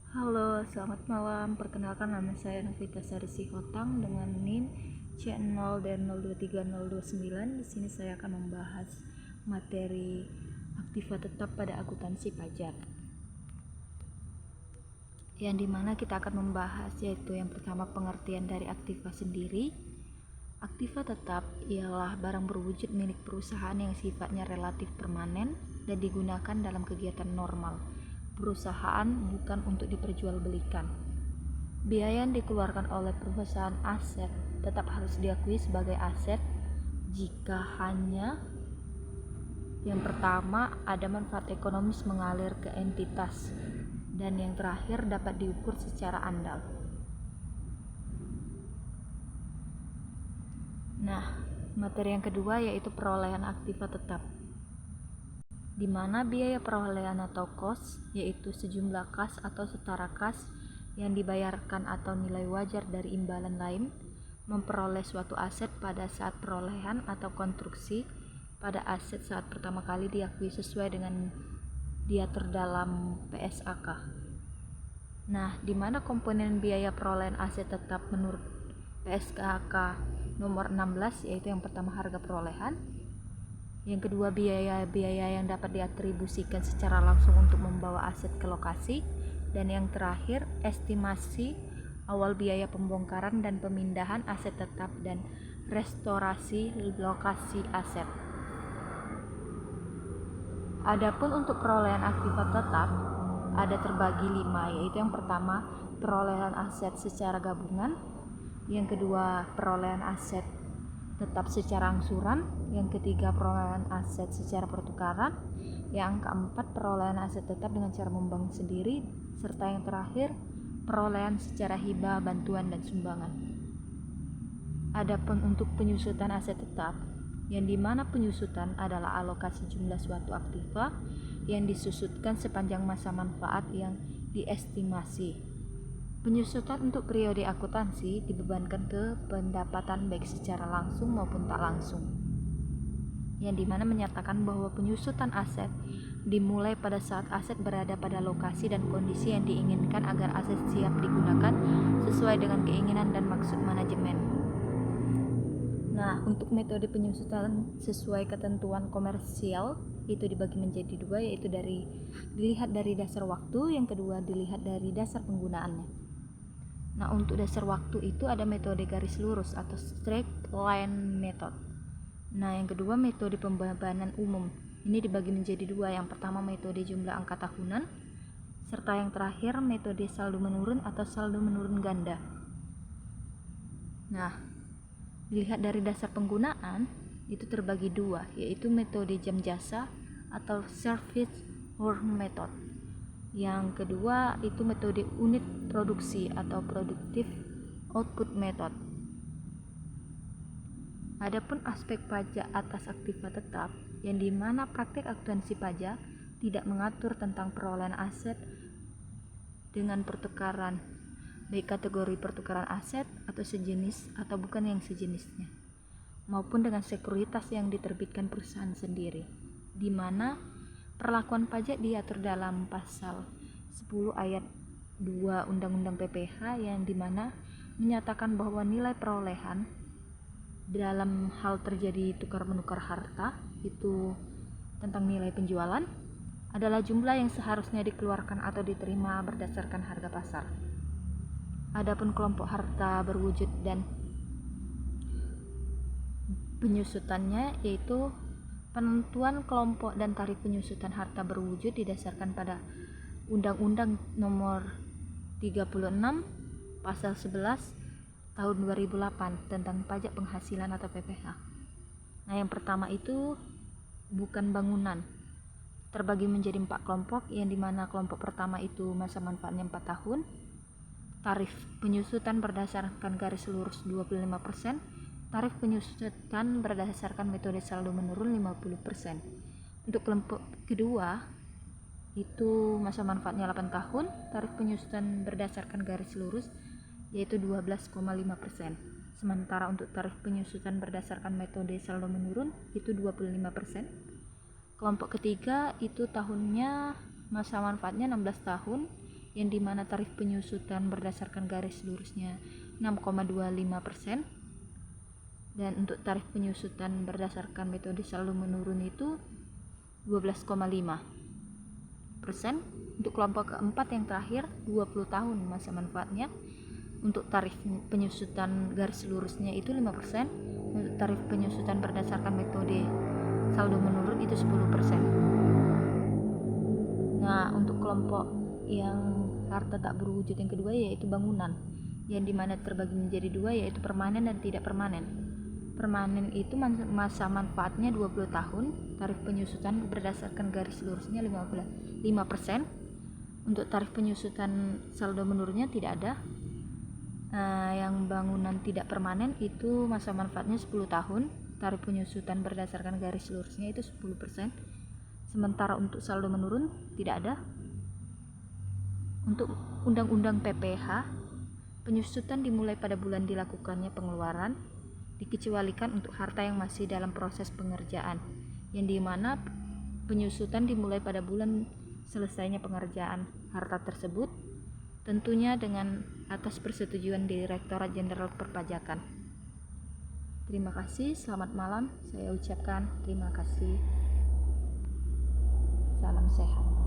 Halo, selamat malam. Perkenalkan nama saya Novita Sari Sihotang dengan NIM C0 dan 023029. Di sini saya akan membahas materi aktiva tetap pada akuntansi pajak. Yang dimana kita akan membahas yaitu yang pertama pengertian dari aktiva sendiri. Aktiva tetap ialah barang berwujud milik perusahaan yang sifatnya relatif permanen dan digunakan dalam kegiatan normal perusahaan, bukan untuk diperjualbelikan. Biaya yang dikeluarkan oleh perusahaan aset tetap harus diakui sebagai aset jika hanya yang pertama ada manfaat ekonomis mengalir ke entitas dan yang terakhir dapat diukur secara andal. Nah, materi yang kedua yaitu perolehan aktiva tetap, di mana biaya perolehan atau kos yaitu sejumlah kas atau setara kas yang dibayarkan atau nilai wajar dari imbalan lain memperoleh suatu aset pada saat perolehan atau konstruksi pada aset saat pertama kali diakui sesuai dengan diatur dalam PSAK. Nah, di mana komponen biaya perolehan aset tetap menurut PSAK nomor 16 yaitu yang pertama harga perolehan, yang kedua biaya-biaya yang dapat diatribusikan secara langsung untuk membawa aset ke lokasi, dan yang terakhir estimasi awal biaya pembongkaran dan pemindahan aset tetap dan restorasi lokasi aset. Adapun untuk perolehan aktiva tetap ada terbagi 5, yaitu yang pertama perolehan aset secara gabungan, yang kedua perolehan aset tetap secara angsuran, yang ketiga perolehan aset secara pertukaran, yang keempat perolehan aset tetap dengan cara membangun sendiri, serta yang terakhir perolehan secara hibah, bantuan, dan sumbangan. Adapun untuk penyusutan aset tetap, yang dimana penyusutan adalah alokasi jumlah suatu aktiva yang disusutkan sepanjang masa manfaat yang diestimasi. Penyusutan untuk periode akuntansi dibebankan ke pendapatan baik secara langsung maupun tak langsung, yang dimana menyatakan bahwa penyusutan aset dimulai pada saat aset berada pada lokasi dan kondisi yang diinginkan agar aset siap digunakan sesuai dengan keinginan dan maksud manajemen. Nah, untuk metode penyusutan sesuai ketentuan komersial itu dibagi menjadi dua, yaitu dilihat dari dasar waktu, yang kedua dilihat dari dasar penggunaannya. Nah, untuk dasar waktu itu ada metode garis lurus atau straight line method. Nah, yang kedua metode pembebanan umum. Ini dibagi menjadi dua. Yang pertama metode jumlah angka tahunan, serta yang terakhir metode saldo menurun atau saldo menurun ganda. Nah, dilihat dari dasar penggunaan itu terbagi dua, yaitu metode jam jasa atau service work method. Yang kedua itu metode unit produksi atau productive output method. Adapun aspek pajak atas aktiva tetap, yang dimana praktek akuntansi pajak tidak mengatur tentang perolehan aset dengan pertukaran, baik kategori pertukaran aset atau sejenis atau bukan yang sejenisnya, maupun dengan sekuritas yang diterbitkan perusahaan sendiri, di mana perlakuan pajak diatur dalam pasal 10 ayat 2 Undang-Undang PPH, yang dimana menyatakan bahwa nilai perolehan dalam hal terjadi tukar menukar harta itu tentang nilai penjualan adalah jumlah yang seharusnya dikeluarkan atau diterima berdasarkan harga pasar. Adapun kelompok harta berwujud dan penyusutannya yaitu penentuan kelompok dan tarif penyusutan harta berwujud didasarkan pada Undang-Undang Nomor 36 Pasal 11 Tahun 2008 tentang pajak penghasilan atau PPH. Nah, yang pertama itu bukan bangunan, terbagi menjadi 4 kelompok, yang dimana kelompok pertama itu masa manfaatnya 4 tahun, tarif penyusutan berdasarkan garis lurus 25%, tarif penyusutan berdasarkan metode saldo menurun 50%. Untuk kelompok kedua itu masa manfaatnya 8 tahun, tarif penyusutan berdasarkan garis lurus yaitu 12,5%. Sementara untuk tarif penyusutan berdasarkan metode saldo menurun itu 25%. Kelompok ketiga itu tahunnya masa manfaatnya 16 tahun, yang dimana tarif penyusutan berdasarkan garis lurusnya 6,25%, dan untuk tarif penyusutan berdasarkan metode saldo menurun itu 12,5%. Untuk kelompok keempat yang terakhir 20 tahun masa manfaatnya, untuk tarif penyusutan garis lurusnya itu 5%, untuk tarif penyusutan berdasarkan metode saldo menurun itu 10%. Nah, untuk kelompok yang harta tak berwujud yang kedua yaitu bangunan, yang dimana terbagi menjadi dua, yaitu permanen dan tidak permanen. Permanen itu masa manfaatnya 20 tahun, tarif penyusutan berdasarkan garis lurusnya 5%. Untuk tarif penyusutan saldo menurunnya tidak ada. Yang bangunan tidak permanen itu masa manfaatnya 10 tahun, tarif penyusutan berdasarkan garis lurusnya itu 10%. Sementara untuk saldo menurun tidak ada. Untuk undang-undang PPH, penyusutan dimulai pada bulan dilakukannya pengeluaran, dikecualikan untuk harta yang masih dalam proses pengerjaan, yang dimana penyusutan dimulai pada bulan selesainya pengerjaan harta tersebut, tentunya dengan atas persetujuan Direktorat Jenderal Perpajakan. Terima kasih, selamat malam. Saya ucapkan terima kasih. Salam sehat.